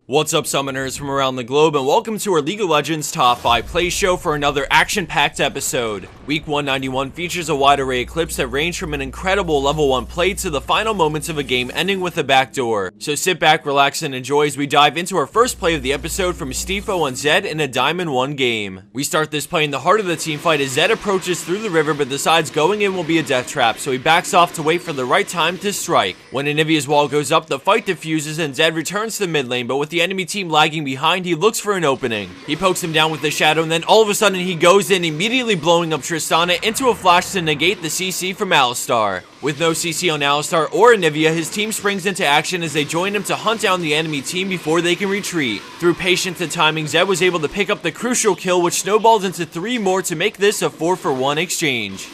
What's up, summoners from around the globe, and welcome to our League of Legends Top 5 Play Show for another action-packed episode. Week 191 features a wide array of clips that range from an incredible level 1 play to the final moments of a game ending with a backdoor. So sit back, relax, and enjoy as we dive into our first play of the episode from Stifo and Zed in a Diamond 1 game. We start this play in the heart of the team fight as Zed approaches through the river but decides going in will be a death trap, so he backs off to wait for the right time to strike. When Anivia's wall goes up, the fight diffuses and Zed returns to mid lane, but with the enemy team lagging behind, he looks for an opening. He pokes him down with the shadow, and then all of a sudden he goes in, immediately blowing up Tristana into a flash to negate the CC from Alistar. With no CC on Alistar or Anivia, his team springs into action as they join him to hunt down the enemy team before they can retreat. Through patience and timing, Zed was able to pick up the crucial kill, which snowballed into 3 more to make this a 4-for-1 exchange.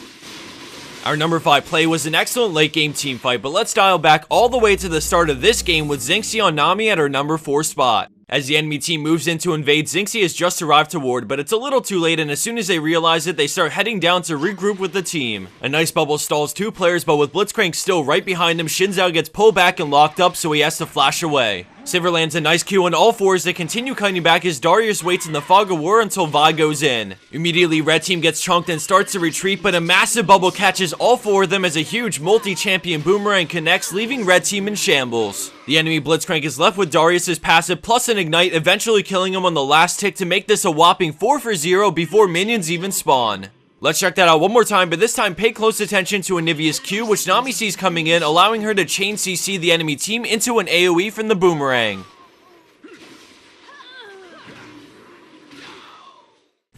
Our number 5 play was an excellent late game team fight, but let's dial back all the way to the start of this game with Xingqiu on Nami at our number 4 spot. As the enemy team moves in to invade, Xingqiu has just arrived to ward, but it's a little too late, and as soon as they realize it, they start heading down to regroup with the team. A nice bubble stalls 2 players, but with Blitzcrank still right behind him, Xin Zhao gets pulled back and locked up, so he has to flash away. Sivir lands a nice Q on all 4 as they continue cutting back as Darius waits in the fog of war until Vi goes in. Immediately, red team gets chunked and starts to retreat, but a massive bubble catches all 4 of them as a huge multi-champion boomerang connects, leaving red team in shambles. The enemy Blitzcrank is left with Darius's passive plus an ignite, eventually killing him on the last tick to make this a whopping 4-for-0 before minions even spawn. Let's check that out one more time, but this time pay close attention to Anivia's Q, which Nami sees coming in, allowing her to chain CC the enemy team into an AoE from the boomerang.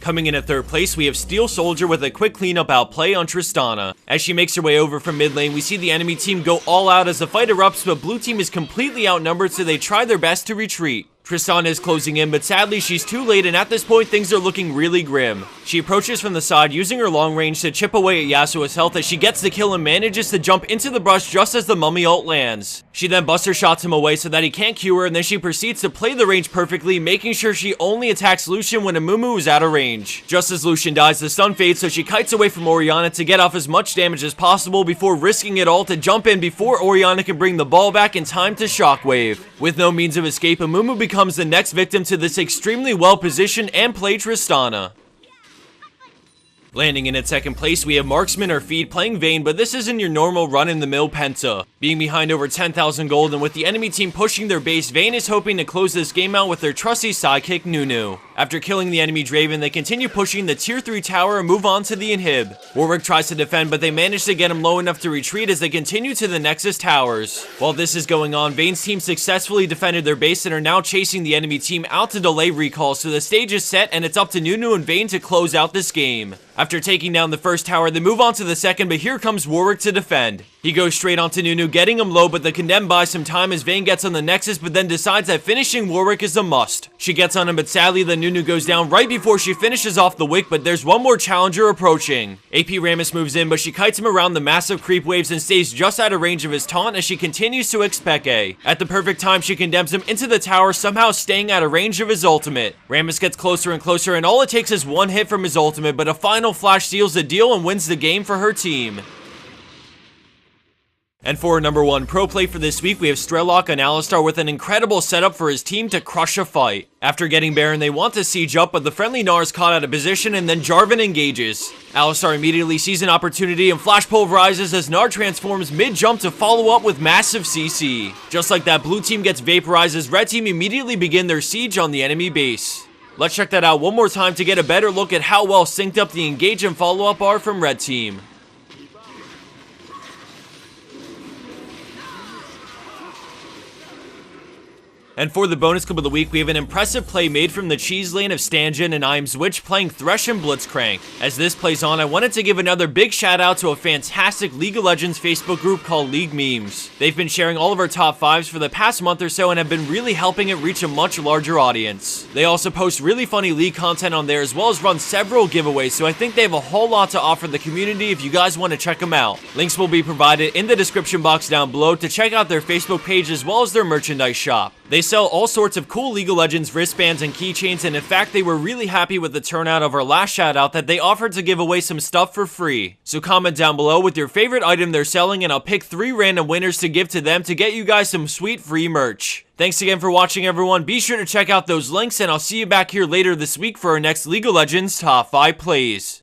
Coming in at 3rd place, we have Steel Soldier with a quick cleanup outplay on Tristana. As she makes her way over from mid lane, we see the enemy team go all out as the fight erupts, but blue team is completely outnumbered, so they try their best to retreat. Tristana is closing in, but sadly she's too late, and at this point things are looking really grim. She approaches from the side, using her long range to chip away at Yasuo's health as she gets the kill and manages to jump into the brush just as the mummy ult lands. She then buster shots him away so that he can't Q her, and then she proceeds to play the range perfectly, making sure she only attacks Lucian when Amumu is out of range. Just as Lucian dies, the stun fades, so she kites away from Orianna to get off as much damage as possible before risking it all to jump in before Orianna can bring the ball back in time to Shockwave. With no means of escape, Amumu becomes the next victim to this extremely well-positioned and played Tristana. Landing in at 2nd place, we have Marksman or Feed playing Vayne, but this isn't your normal run-in-the-mill Penta. Being behind over 10,000 gold and with the enemy team pushing their base, Vayne is hoping to close this game out with their trusty sidekick Nunu. After killing the enemy Draven, they continue pushing the tier 3 tower and move on to the inhib. Warwick tries to defend, but they manage to get him low enough to retreat as they continue to the Nexus towers. While this is going on, Vayne's team successfully defended their base and are now chasing the enemy team out to delay recalls, so the stage is set and it's up to Nunu and Vayne to close out this game. After taking down the first tower, they move on to the 2nd, but here comes Warwick to defend. He goes straight onto Nunu, getting him low, but the Condemned buys some time as Vayne gets on the Nexus, but then decides that finishing Warwick is a must. She gets on him, but sadly the Nunu goes down right before she finishes off the Wick, but there's one more challenger approaching. AP Rammus moves in, but she kites him around the massive creep waves and stays just out of range of his taunt as she continues to expect A. At the perfect time, she condemns him into the tower, somehow staying out of range of his ultimate. Rammus gets closer and closer, and all it takes is one hit from his ultimate, but a final flash seals the deal and wins the game for her team. And for our number 1 pro play for this week, we have Strelok on Alistar with an incredible setup for his team to crush a fight. After getting Baron, they want to siege up, but the friendly Gnar is caught out of position, and then Jarvan engages. Alistar immediately sees an opportunity and flash pulverizes as Gnar transforms mid-jump to follow up with massive CC. Just like that, blue team gets vaporized as red team immediately begin their siege on the enemy base. Let's check that out one more time to get a better look at how well synced up the engage and follow-up are from red team. And for the bonus clip of the week, we have an impressive play made from the cheese lane of Stanjin and I'm Zwitch playing Thresh and Blitzcrank. As this plays on, I wanted to give another big shout out to a fantastic League of Legends Facebook group called League Memes. They've been sharing all of our top 5s for the past month or so and have been really helping it reach a much larger audience. They also post really funny League content on there as well as run several giveaways, so I think they have a whole lot to offer the community if you guys want to check them out. Links will be provided in the description box down below to check out their Facebook page as well as their merchandise shop. They sell all sorts of cool League of Legends wristbands and keychains, and in fact they were really happy with the turnout of our last shout out that they offered to give away some stuff for free. So comment down below with your favorite item they're selling and I'll pick 3 random winners to give to them to get you guys some sweet free merch. Thanks again for watching, everyone. Be sure to check out those links and I'll see you back here later this week for our next League of Legends Top 5 plays.